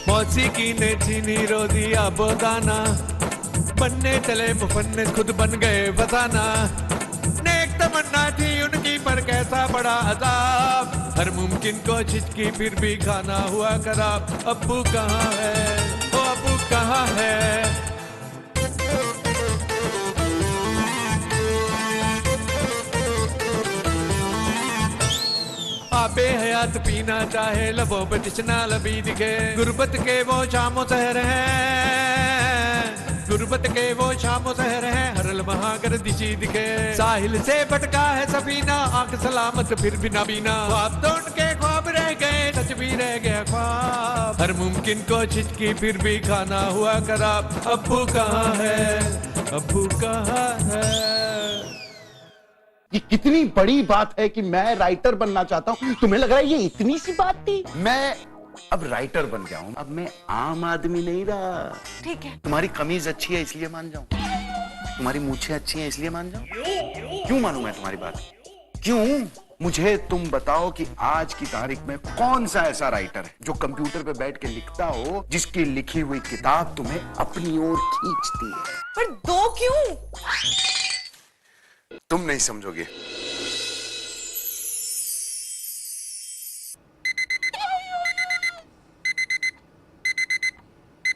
मौसीकी ने छीनी रोजी आबोदाना, बनने चले मुफन्निस खुद बन गए फसाना। नेक तमन्ना थी उनकी पर कैसा बड़ा अजाब, हर मुमकिन कोशिश की फिर भी खाना हुआ खराब। अब्बू कहाँ है, ओ अब्बू कहाँ है। आबे हयात पीना चाहे लबों पे तिश्ना लबी दिखे, गुर्बत के वो शामो सहर हैं, गुर्बत के वो शामो सहर हैं, हर लम्हा गर्दिशी दिखे। साहिल से भटका है सफीना, आंख सलामत फिर भी ना बीना, ख्वाब तो उनके ख्वाब रह गए, सच भी रह गया ख्वाब। हर मुमकिन कोशिश की फिर भी खाना हुआ खराब। अब्बू कहाँ है, अब्बू कहाँ है। ये कितनी बड़ी बात है कि मैं राइटर बनना चाहता हूं, तुम्हें लग रहा है ये इतनी सी बात थी? मैं अब राइटर बन गया हूं, अब मैं आम आदमी नहीं रहा। ठीक है। तुम्हारी कमीज अच्छी है इसलिए मान जाऊं, तुम्हारी मूछें अच्छी हैं इसलिए मान जाऊं? क्यों मानूं मैं तुम्हारी बात? क्यों? मुझे तुम बताओ कि आज की तारीख में कौन सा ऐसा राइटर है जो कंप्यूटर पे बैठ के लिखता हो, जिसकी लिखी हुई किताब तुम्हें अपनी ओर खींचती है? पर दो क्यों? तुम नहीं समझोगे।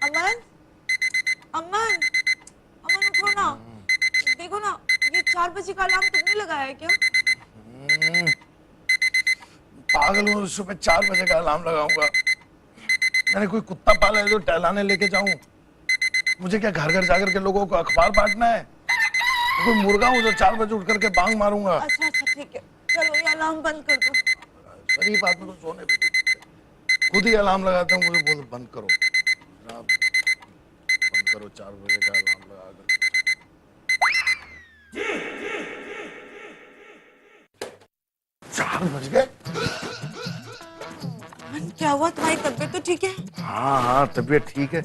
अमन, अमन, अमन उठो ना, देखो ना, ये 4 बजे का अलार्म तुमने लगाया है क्या? पागल हूँ, सुबह 4 बजे का अलार्म लगाऊंगा? मैंने कोई कुत्ता पाला है जो टहलाने लेके जाऊं? मुझे क्या घर घर जाकर के लोगों को अखबार बांटना है? कोई मुर्गा हूँ जो 4 बजे उठ करके बांग मारूंगा? अच्छा अच्छा ठीक है, चलो ये अलार्म बंद कर दो। शरीफ आदमी तो सोने पे खुद ही अलार्म लगाते हैं, मुझे बोल बंद करो जनाब, बंद करो 4 बजे का अलार्म लगा कर। 4 बज गए? अमन क्या हुआ, तुम्हारी तबीयत तो ठीक है? हाँ हाँ तबीयत ठीक है।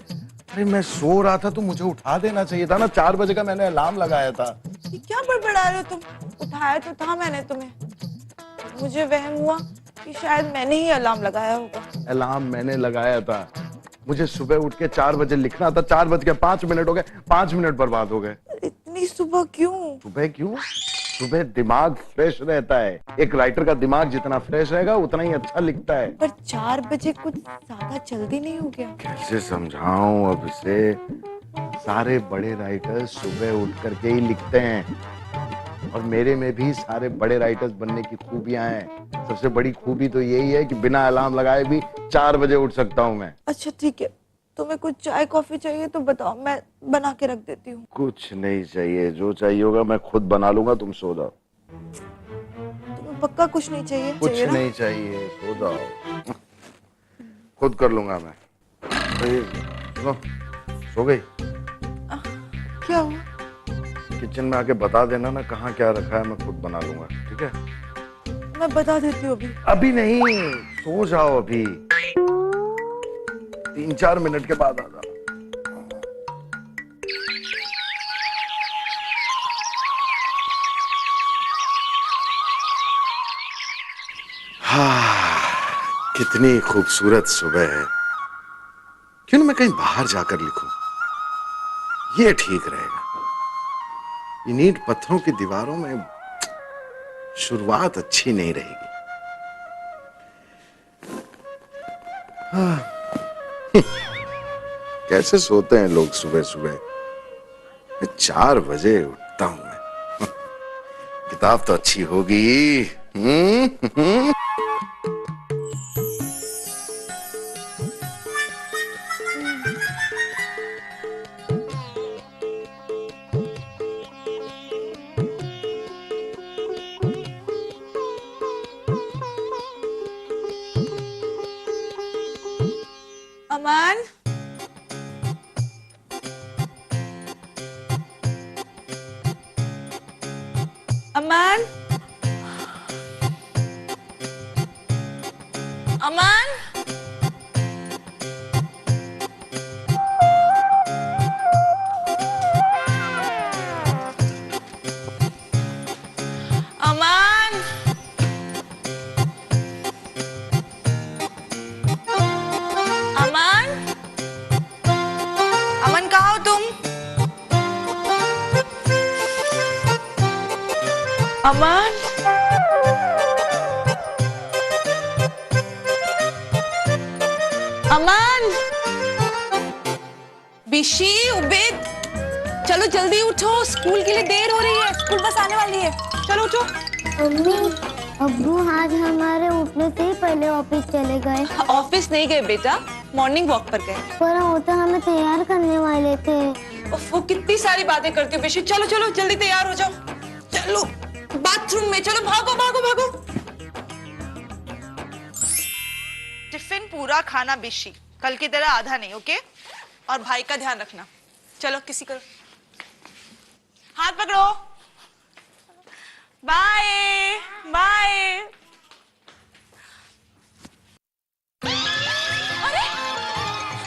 अरे मैं सो रहा था तो मुझे उठा देना चाहिए था ना, 4 बजे का मैंने अलार्म लगाया था। ये क्या बड़बड़ा रहे हो तुम? उठाया तो था मैंने तुम्हें, मुझे वहम हुआ कि शायद मैंने ही अलार्म लगाया होगा। अलार्म मैंने लगाया था, मुझे सुबह उठ के 4 बजे लिखना था, 4 बज के 5 मिनट हो गए, 5 मिनट बर्बाद हो गए। इतनी सुबह क्यों? सुबह क्यों? सुबह दिमाग फ्रेश रहता है, एक राइटर का दिमाग जितना फ्रेश रहेगा उतना ही अच्छा लिखता है। पर 4 बजे कुछ ज्यादा जल्दी नहीं हो गया? कैसे समझाऊं अब इसे? सारे बड़े राइटर्स सुबह उठ करके ही लिखते हैं, और मेरे में भी सारे बड़े राइटर्स बनने की खूबियां हैं। सबसे बड़ी खूबी तो यही है कि बिना अलार्म लगाए भी 4 बजे उठ सकता हूं मैं। अच्छा ठीक है, तुम्हें कुछ चाय कॉफी चाहिए तो बताओ, मैं बना के रख देती हूँ। कुछ नहीं चाहिए, जो चाहिए होगा मैं खुद बना लूंगा, तुम सो जाओ। तुम्हें पक्का कुछ नहीं चाहिए? कुछ चाहिए नहीं चाहिए, सो जाओ, खुद कर लूंगा मैं। लो, सो गई? क्या हुआ? किचन में आके बता देना ना कहाँ क्या रखा है, मैं खुद बना लूंगा, ठीक है? मैं बता देती हूँ अभी। अभी नहीं, सो जाओ अभी, 3-4 मिनट के बाद आ जाओ। कितनी खूबसूरत सुबह है। क्यों ना मैं कहीं बाहर जाकर लिखूं, ये ठीक रहेगा। इन ईंट पत्थरों की दीवारों में शुरुआत अच्छी नहीं रहेगी। कैसे सोते हैं लोग सुबह सुबह? 4 बजे उठता हूं मैं। किताब तो अच्छी होगी। अमन, अमन, अमन, अमन, अमन, अमन, अमन, बिशी, उबेद, चलो जल्दी उठो, स्कूल के लिए देर हो रही है, स्कूल बस आने वाली है, चलो उठो। मम्मी, अब्बू आज हमारे उठने से ही पहले ऑफिस चले गए। ऑफिस नहीं गए बेटा, मॉर्निंग वॉक पर गए। पर वो तो हमें तैयार करने वाले थे। वो कितनी सारी बातें करती हो बिशी, चलो चलो जल्दी तैयार हो जाओ, चलो बाथरूम में, चलो भागो भागो भागो। टिफिन पूरा खाना बिशी, कल की तरह आधा नहीं, ओके? और भाई का ध्यान रखना। चलो किसी को हाथ पकड़ो, बाय बाय। अरे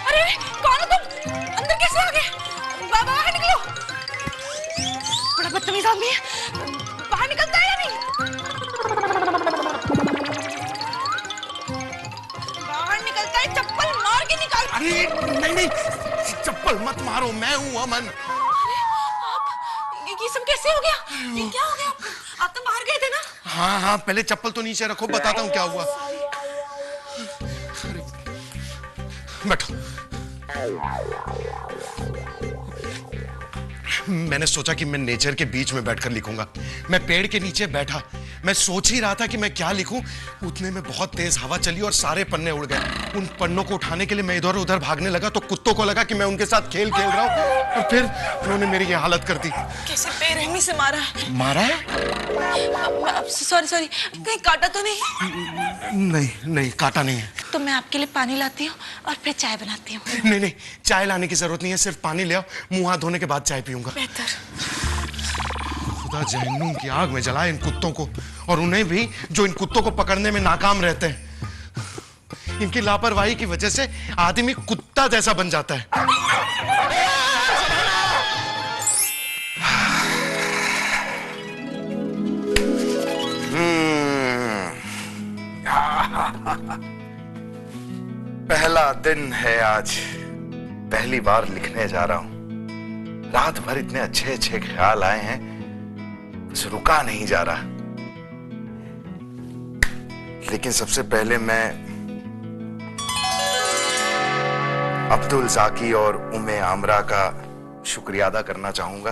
अरे कौन हो तुम, अंदर कैसे आ गए? बाहर निकलो, बड़ा बदतमीज आदमी है, बाहर निकलता है या नहीं? बाहर निकलता है, चप्पल मार के निकाल। अरे नहीं नहीं, चप्पल मत मारो, मैं हूं अमन। ये सब कैसे हो गया? ये क्या हो गया आपको? आप तो बाहर गए थे ना? हाँ हाँ, पहले चप्पल तो नीचे रखो, बताता हूँ क्या हुआ। बैठो। मैंने सोचा कि मैं नेचर के बीच में बैठकर लिखूंगा। मैं पेड़ के नीचे बैठा, मैं सोच ही रहा था कि मैं क्या लिखूं। उतने में बहुत तेज हवा चली और सारे पन्ने उड़ गए। उन पन्नों को उठाने के लिए मैं इधर उधर भागने लगा तो कुत्तों को लगा कि मैं उनके साथ खेल खेल रहा हूं और फिर उन्होंने मेरी ये हालत कर दी। कैसे बेरहमी से मारा है? मारा है? सॉरी सॉरी, कहीं काटा तो नहीं? नहीं नहीं, काटा नहीं है। तो मैं आपके लिए पानी लाती हूँ और फिर चाय बनाती हूँ। नहीं नहीं, चाय लाने की जरूरत नहीं है, सिर्फ पानी ले आओ, मुंह हाथ धोने के बाद चाय पीऊंगा। बेहतर। खुदा जहन्नुम की आग में जलाए इन कुत्तों को, और उन्हें भी जो इन कुत्तों को पकड़ने में नाकाम रहते हैं। इनकी लापरवाही की वजह से आदमी कुत्ता जैसा बन जाता है। पहला दिन है आज, पहली बार लिखने जा रहा हूं। रात भर इतने अच्छे अच्छे ख्याल आए हैं, बस रुका नहीं जा रहा। लेकिन सबसे पहले मैं अब्दुल जाकी और उम्मे आमरा का शुक्रिया अदा करना चाहूंगा।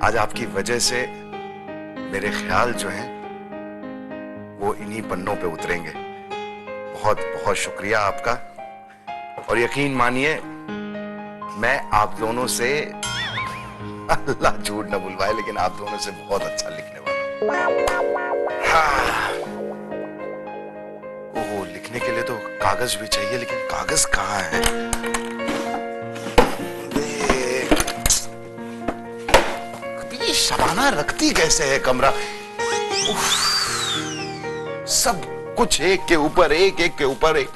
आज आपकी वजह से मेरे ख्याल जो हैं वो इन्हीं पन्नों पे उतरेंगे। बहुत बहुत शुक्रिया आपका, और यकीन मानिए मैं आप दोनों से, अल्लाह झूठ न बुलवाए, लेकिन आप दोनों से बहुत अच्छा लिखने वाला हूं। हाँ। ओह, लिखने के लिए तो कागज भी चाहिए, लेकिन कागज कहाँ है? कभी शबाना रखती कैसे है कमरा? सब कुछ एक के ऊपर एक, एक के ऊपर एक।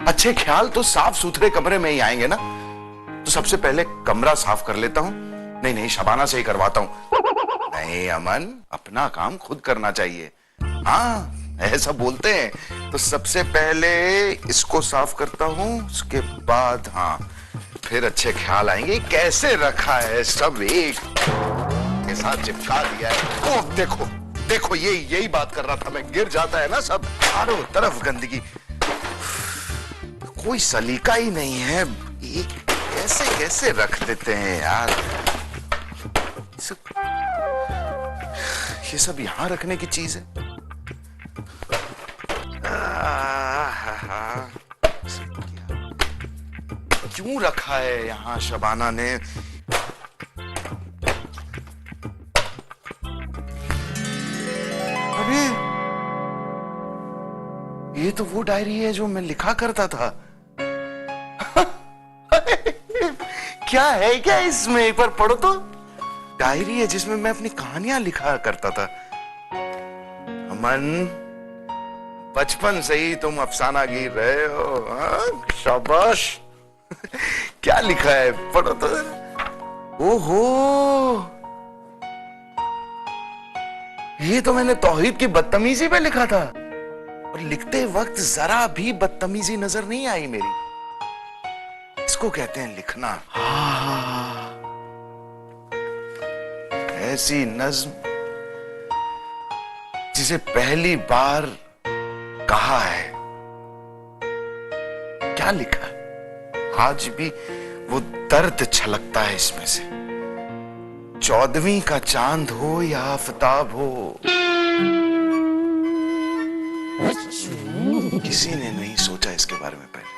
अच्छे ख्याल तो साफ सुथरे कमरे में ही आएंगे ना। तो सबसे पहले कमरा साफ कर लेता हूं। नहीं नहीं, शबाना से ही करवाता हूं। नहीं अमन, अपना काम खुद करना चाहिए। हाँ, ऐसा बोलते हैं। तो सबसे पहले इसको साफ करता हूं, उसके बाद हाँ फिर अच्छे ख्याल आएंगे। कैसे रखा है सब एक के साथ चिपका दिया है। ओह देखो देखो, यही बात कर रहा था मैं। गिर जाता है ना सब, चारों तरफ गंदगी, कोई सलीका ही नहीं है। कैसे कैसे रख देते हैं यार। ये सब यहां रखने की चीज है। क्यों रखा है यहां शबाना ने? अरे ये तो वो डायरी है जो मैं लिखा करता था। क्या है क्या इसमें? एक बार पढ़ो तो। डायरी है जिसमें मैं अपनी कहानियां लिखा करता था। अमन, बचपन से ही तुम अफसाना गिर रहे हो। हाँ? शाबाश। क्या लिखा है, पढ़ो तो। ओहो, ये तो मैंने तौहीद की बदतमीजी पे लिखा था, और लिखते वक्त जरा भी बदतमीजी नजर नहीं आई मेरी। इसको कहते हैं लिखना। ऐसी नज्म जिसे पहली बार कहा है। क्या लिखा है? आज भी वो दर्द छलकता है इसमें से। 14वीं का चांद हो या आफताब हो, किसी ने नहीं सोचा इसके बारे में पहले।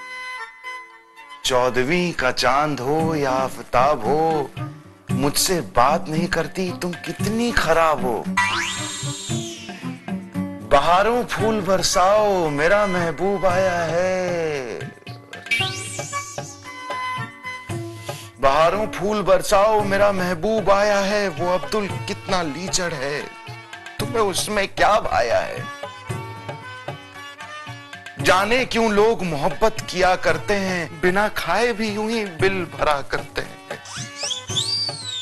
14वीं का चांद हो या आफताब हो, मुझसे बात नहीं करती तुम कितनी खराब हो। बहारों फूल बरसाओ मेरा महबूब आया है। बहारों फूल बरसाओ मेरा महबूब आया है। वो अब्दुल कितना लीचड़ है, तुम्हें उसमें क्या भाया है। जाने क्यों लोग मोहब्बत किया करते हैं, बिना खाए भी यूं ही बिल भरा करते हैं।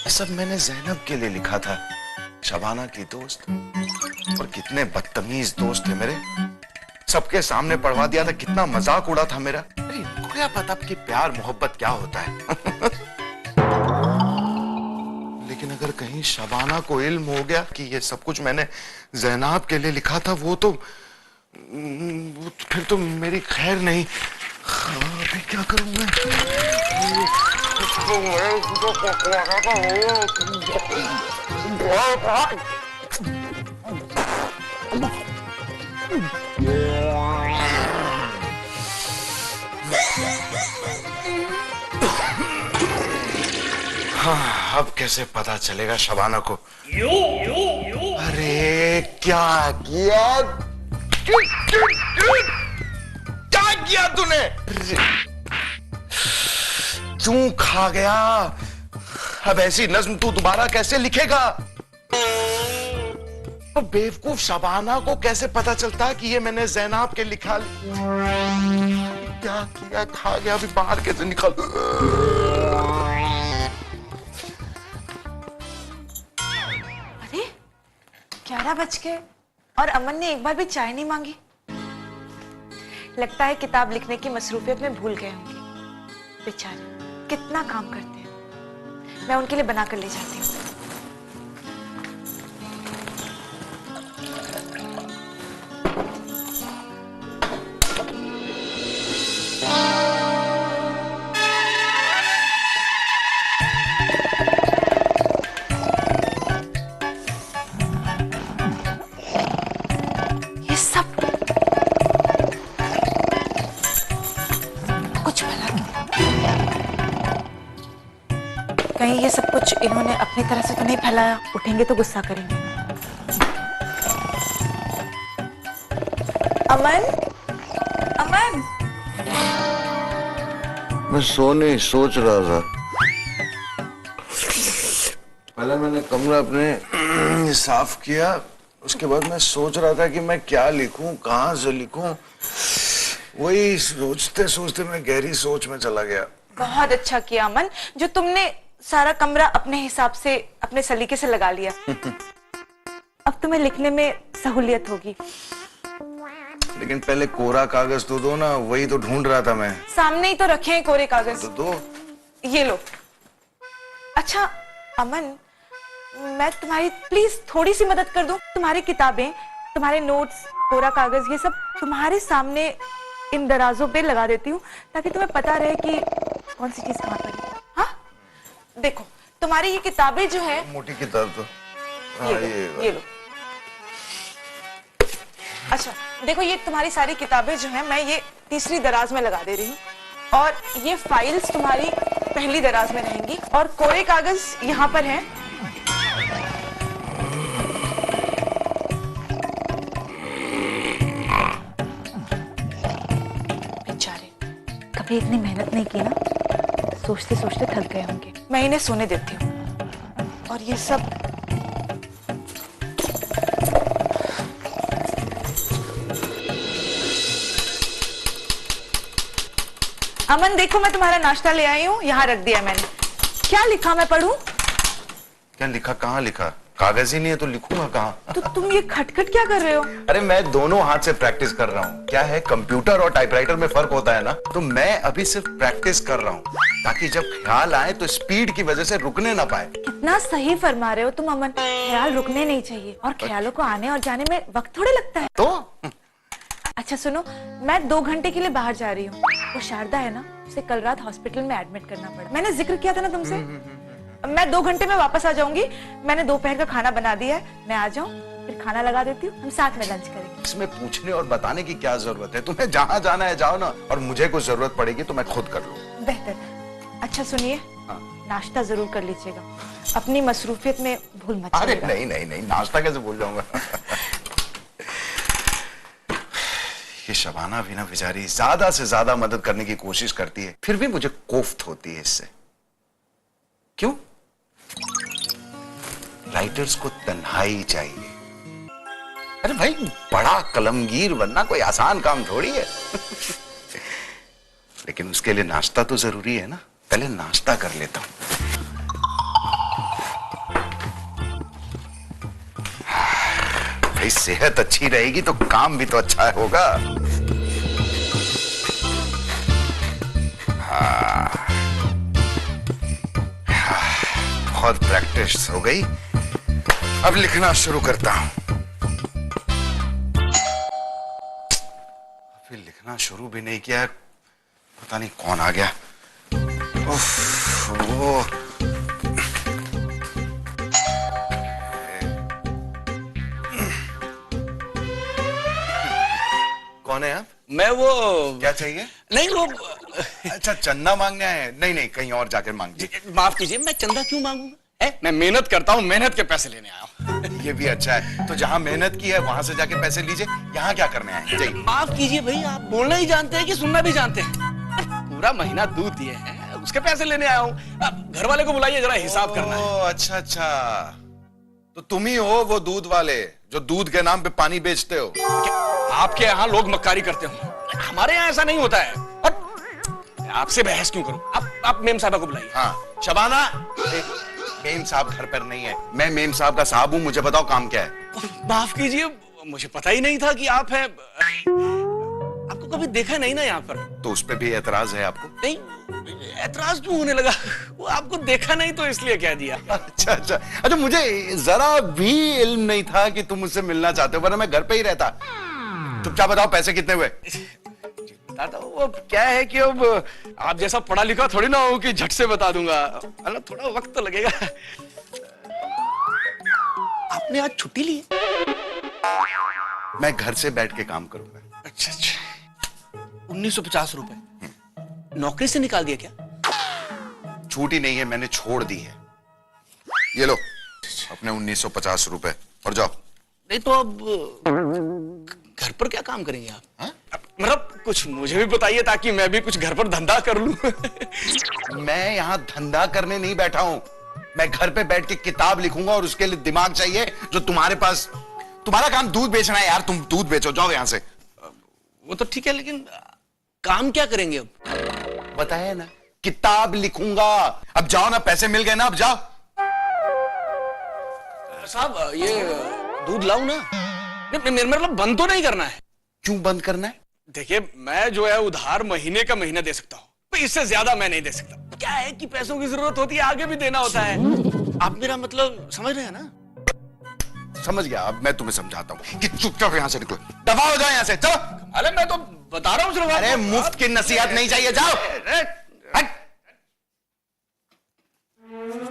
ये सब मैंने ज़ैनब के लिए लिखा था, शबाना की दोस्त। और कितने बदतमीज दोस्त थे मेरे, सबके सामने पढ़वा दिया था। कितना मजाक उड़ा था मेरा। अरे इनको क्या पता कि प्यार मोहब्बत क्या होता है। लेकिन अगर कहीं शबाना को इल्म हो गया कि ये सब कुछ मैंने ज़ैनब के लिए लिखा था, वो तो फिर तो मेरी खैर नहीं। अभी क्या करूं मैं? हाँ, अब कैसे पता चलेगा शबाना को? अरे क्या किया? क्या किया तूने? क्यों खा गया? अब ऐसी नज्म तू दोबारा कैसे लिखेगा? तो बेवकूफ शबाना को कैसे पता चलता कि ये मैंने ज़ैनब के लिखा? क्या किया? खा गया, अभी बाहर कैसे निकल? अरे 11 बज गए और अमन ने एक बार भी चाय नहीं मांगी। लगता है किताब लिखने की मसरूफियत में भूल गए होंगे। बेचारे कितना काम करते हैं। मैं उनके लिए बनाकर ले जाती हूँ। ये सब कुछ भला कहीं ये सब कुछ इन्होंने अपनी तरह से तो नहीं फैलाया। उठेंगे तो गुस्सा करेंगे। अमन, अमन, मैं सोने सोच रहा था। पहले मैंने कमरा अपने साफ किया, उसके बाद मैं सोच रहा था कि मैं क्या लिखूं, कहां से लिखूं। वही सोचते सोचते मैं गहरी सोच में चला गया। बहुत अच्छा किया अमन, जो तुमने सारा कमरा अपने हिसाब से, अपने सलीके से लगा लिया। अब तुम्हें लिखने में सहूलियत होगी। लेकिन पहले कोरा कागज तो दो ना, वही तो ढूंढ रहा था मैं। सामने ही तो रखे हैं कोरे कागज। तो दो। ये लो। अच्छा अमन, मैं तुम्हारी प्लीज थोड़ी सी मदद कर दूं। तुम्हारी किताबें, तुम्हारे नोट्स, कोरा कागज, ये सब तुम्हारे सामने इन दराजों पे लगा देती हूँ, ताकि तुम्हें पता रहे कि कौन सी चीज कहाँ पर है। हाँ, देखो तुम्हारी ये किताबें जो है, मोटी किताब तो ये लो। अच्छा देखो, ये तुम्हारी सारी किताबें जो है मैं ये तीसरी दराज में लगा दे रही हूँ, और ये फाइल्स तुम्हारी पहली दराज में रहेंगी, और कोरे कागज यहाँ पर हैं। बेचारे कभी इतनी मेहनत नहीं की ना, सोचते सोचते थक गए होंगे। मैं इन्हें सोने देती हूँ। और ये सब अमन देखो, मैं तुम्हारा नाश्ता ले आई हूँ, यहाँ रख दिया मैंने। क्या लिखा, मैं पढ़ूं? क्या लिखा? कहाँ लिखा? कागज ही नहीं है तो लिखूंगा कहाँ? तो तुम ये खटखट क्या कर रहे हो? अरे मैं दोनों हाथ से प्रैक्टिस कर रहा हूँ। क्या है, कंप्यूटर और टाइपराइटर में फर्क होता है ना, तो मैं अभी सिर्फ प्रैक्टिस कर रहा हूँ ताकि जब ख्याल आए तो स्पीड की वजह से रुकने ना पाए। कितना सही फरमा रहे हो तुम अमन, ख्याल रुकने नहीं चाहिए और ख्यालों को आने और जाने में वक्त थोड़े लगता है। तो अच्छा सुनो, मैं 2 घंटे के लिए बाहर जा रही हूँ। वो शारदा है ना, उसे कल रात हॉस्पिटल में एडमिट करना पड़ा। मैंने जिक्र किया था ना तुमसे। मैं 2 घंटे में वापस आ जाऊंगी। मैंने दोपहर का खाना बना दिया है, मैं आ जाऊं फिर खाना लगा देती हूँ, हम साथ में लंच करेंगे। इसमें पूछने और बताने की क्या जरूरत है? तुम्हें जहाँ जाना है जाओ ना, और मुझे कुछ जरूरत पड़ेगी तो मैं खुद कर लूँ। बेहतर। अच्छा सुनिए, नाश्ता जरूर कर लीजिएगा, अपनी मसरूफियत में भूल मत अरे जाइएगा। नहीं नहीं नहीं, नाश्ता कैसे भूल जाऊंगा? ये शबाना भी ना बेचारी ज्यादा से ज्यादा मदद करने की कोशिश करती है, फिर भी मुझे कोफ्त होती है इससे। क्यों? राइटर्स को तन्हाई चाहिए। अरे भाई, बड़ा कलमगीर बनना कोई आसान काम थोड़ी है। लेकिन उसके लिए नाश्ता तो जरूरी है ना। पहले नाश्ता कर लेता हूं। भाई सेहत अच्छी रहेगी तो काम भी तो अच्छा होगा। बहुत प्रैक्टिस हो गई, अब लिखना शुरू करता हूं। अभी लिखना शुरू भी नहीं किया, पता नहीं कौन आ गया। उफ, वो कौन है आप? मैं वो क्या चाहिए? नहीं वो अच्छा, चंदा मांगना है? नहीं नहीं, कहीं और जाकर मांग लीजिए। माफ कीजिए, मैं चंदा क्यों मांगूंगा? मैं मेहनत करता हूँ, मेहनत के पैसे लेने आया हूँ। ये भी अच्छा है, तो जहाँ मेहनत की है वहां से जाके पैसे लीजिए। यहाँ क्या करने आए? जाइए। माफ कीजिए भाई, आप बोलना ही जानते हैं कि सुनना भी जानते हैं? पूरा महीना दूध दिए हैं, उसके पैसे लेने आया हूँ। घर वाले को बुलाइए, जरा हिसाब करना है। अच्छा अच्छा, तो तुम ही हो वो दूध वाले जो दूध के नाम पे पानी बेचते हो? आपके यहाँ लोग मक्कारी करते हो, हमारे यहाँ ऐसा नहीं होता है। और आपसे बहस क्यों करूं? आप मेम साहबा को बुलाइए। हाँ, शबाना, मेम साहब घर पर नहीं है। मैं मेम साहब का साहब हूँ, मुझे बताओ काम क्या है? माफ कीजिए, मुझे पता ही नहीं था कि आप हैं। आपको कभी देखा नहीं ना यहाँ पर। तो उस पे भी एतराज है आपको? नहीं, एतराज क्यों होने लगा? वो आपको देखा नहीं तो इसलिए कह दिया। अच्छा अच्छा अच्छा, मुझे जरा भी इल्म नहीं था कि तुम मुझसे मिलना चाहते हो, वरना मैं घर पे ही रहता। तुम क्या बताओ, पैसे कितने हुए? दादा, वो क्या है कि अब आप जैसा पढ़ा लिखा थोड़ी ना हो कि झट से बता दूंगा, मतलब थोड़ा वक्त तो लगेगा। आपने आज छुट्टी ली है? मैं घर से बैठ के काम करूंगा। अच्छा अच्छा, 1950 रुपए नौकरी से निकाल दिया क्या? छूटी नहीं है, मैंने छोड़ दी है। ये लो अपने 1950 रुपए और जाओ। नहीं तो अब घर पर क्या काम करेंगे आप? हाँ? मतलब कुछ मुझे भी बताइए ताकि मैं भी कुछ घर पर धंधा कर लूं। मैं यहाँ धंधा करने नहीं बैठा हूँ, मैं घर पे बैठ के किताब लिखूंगा और उसके लिए दिमाग चाहिए जो तुम्हारे पास। तुम्हारा काम दूध बेचना है यार, तुम दूध बेचो, जाओ यहाँ से। वो तो ठीक है, लेकिन काम क्या करेंगे अब? बताया ना, किताब लिखूंगा। अब जाओ ना, पैसे मिल गए ना, अब जाओ। साहब ये दूध लाऊं ना? मेरा मतलब बंद तो नहीं करना है। क्यों बंद करना है? देखिए, मैं जो है उधार महीने का महीना दे सकता हूँ, तो इससे ज्यादा मैं नहीं दे सकता। क्या है कि पैसों की जरूरत होती है, आगे भी देना होता है। आप मेरा मतलब समझ रहे हैं ना? समझ गया, अब मैं तुम्हें समझाता हूँ कि चुपचाप यहाँ से निकलो, दफा हो जाओ यहाँ से, चलो। अरे मैं तो बता रहा हूँ सिर्फ। अरे मुफ्त की नसीहत नहीं चाहिए, जाओ। हट।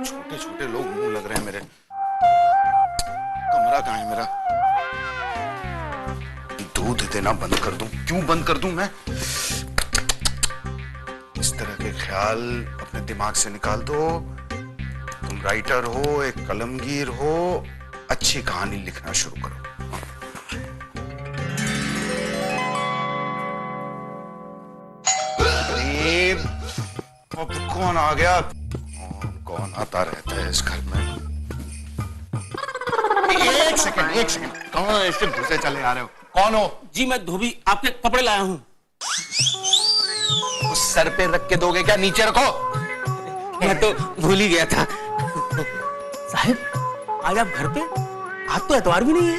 छोटे छोटे लोग मुंह लग रहे हैं मेरे। कमरा कहाँ है मेरा? दूध देना बंद कर दूं? क्यों बंद कर दूं मैं? इस तरह के ख्याल अपने दिमाग से निकाल दो। तुम राइटर हो, एक कलमगीर हो, अच्छी कहानी लिखना शुरू करो। अब कौन आ गया? कौन आता रहता है इस घर में? एक सेकंड, कौन इसके दूसरे चले आ रहे हो? कौन हो? जी मैं धोबी आपके कपड़े लाया हूँ। उस सर पे रख के दोगे क्या? नीचे रखो। मैं तो भूल ही गया था। साहब, आज आप घर पे? आज तो एतवार भी नहीं है।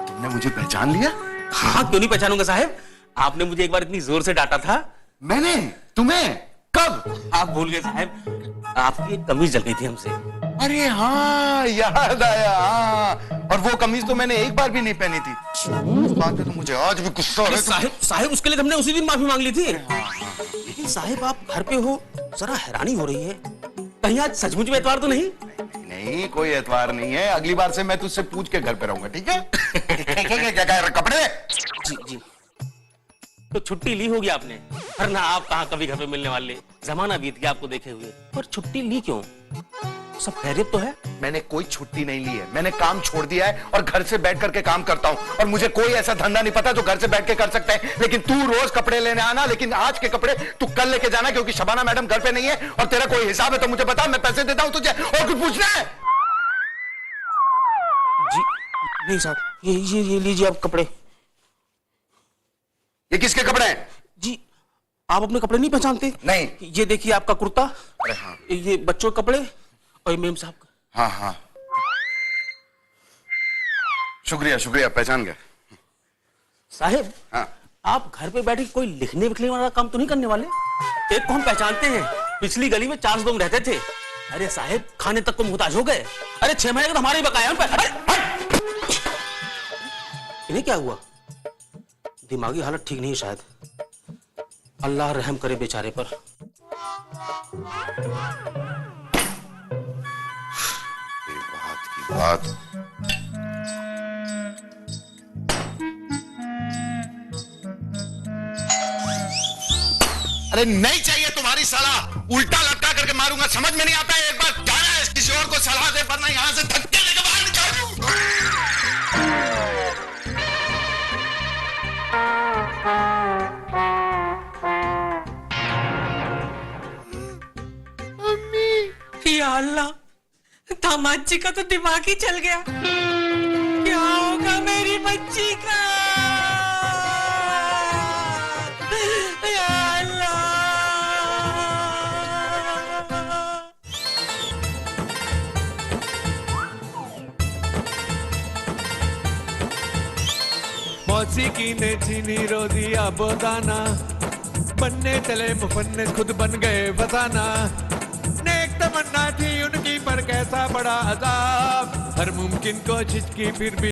तुमने मुझे पहचान लिया? हाँ, क्यों नहीं पहचानूंगा साहब। आपने मुझे एक बार इतनी जोर से डांटा था। मैंने तुम्हें कब? आप भूल गए साहब, आपकी एक कमीज जल गई थी हमसे। अरे हाँ, याद आया। हाँ, और वो कमीज तो मैंने एक बार भी नहीं पहनी थी। इस बात पे तो मुझे आज भी गुस्सा अरे है। साहब उसके लिए हमने उसी दिन माफी मांग ली थी। लेकिन साहब आप घर पे हो, जरा हैरानी हो रही है। कहीं आज सचमुच में एतवार तो नहीं? नहीं, कोई एतवार नहीं है। अगली बार से मैं तुझसे पूछ के घर पे रहूंगा, ठीक है? क्या कह रहे, कपड़े? जी जी। तो छुट्टी ली होगी आपने, वरना आप कहाँ कभी घर पे मिलने वाले। जमाना बीत गया आपको देखे हुए। पर छुट्टी ली क्यों? सब खैरियत तो है? मैंने कोई छुट्टी नहीं ली है। मैंने काम छोड़ दिया है और घर से बैठ करके काम करता हूं। और मुझे कोई ऐसा धंधा नहीं पता जो घर से बैठ के कर सकते हैं। लेकिन तू रोज कपड़े लेने आना, लेकिन आज के कपड़े तू कल लेके जाना, क्योंकि शबाना मैडम घर पे नहीं है। और तेरा कोई हिसाब है तो मुझे बता, मैं पैसे देता हूं तुझे। और कुछ पूछना है? जी नहीं साहब, ये लीजिए आप कपड़े। ये किसके कपड़े हैं? जी आप अपने कपड़े नहीं पहचानते? नहीं। ये देखिए आपका कुर्ता। अरे हाँ, ये बच्चों के कपड़े और ये मेम साहब का। हाँ हाँ, शुक्रिया शुक्रिया, पहचान गए। साहब हाँ, आप घर पे बैठे कोई लिखने विखने वाला काम तो नहीं करने वाले? एक को हम पहचानते हैं, पिछली गली में 4 लोग रहते थे। अरे साहब खाने तक को मुहताज हो गए। अरे 6 महीने का तो हमारे ही बकाया उन पर। अरे इन्हें क्या हुआ? दिमागी हालत ठीक नहीं शायद। अल्लाह रहम करे बेचारे पर। बात की बात। अरे नहीं चाहिए तुम्हारी सलाह। उल्टा लटका करके मारूंगा, समझ में नहीं आता है? एक बार जाना है किसी और को सलाह दे, वरना यहां से धक्के लेकर बाहर निकाल दूं। या अल्लाह, दामाद जी का तो दिमाग ही चल गया। क्या होगा मेरी बच्ची का? या अल्लाह। मौसीकी ने छीनी रो दिया बोदाना, बनने चले मुफन्निस खुद बन गए फसाना। नेक तमन्ना थी उनकी पर कैसा बड़ा अजाब, हर मुमकिन कोशिश की फिर भी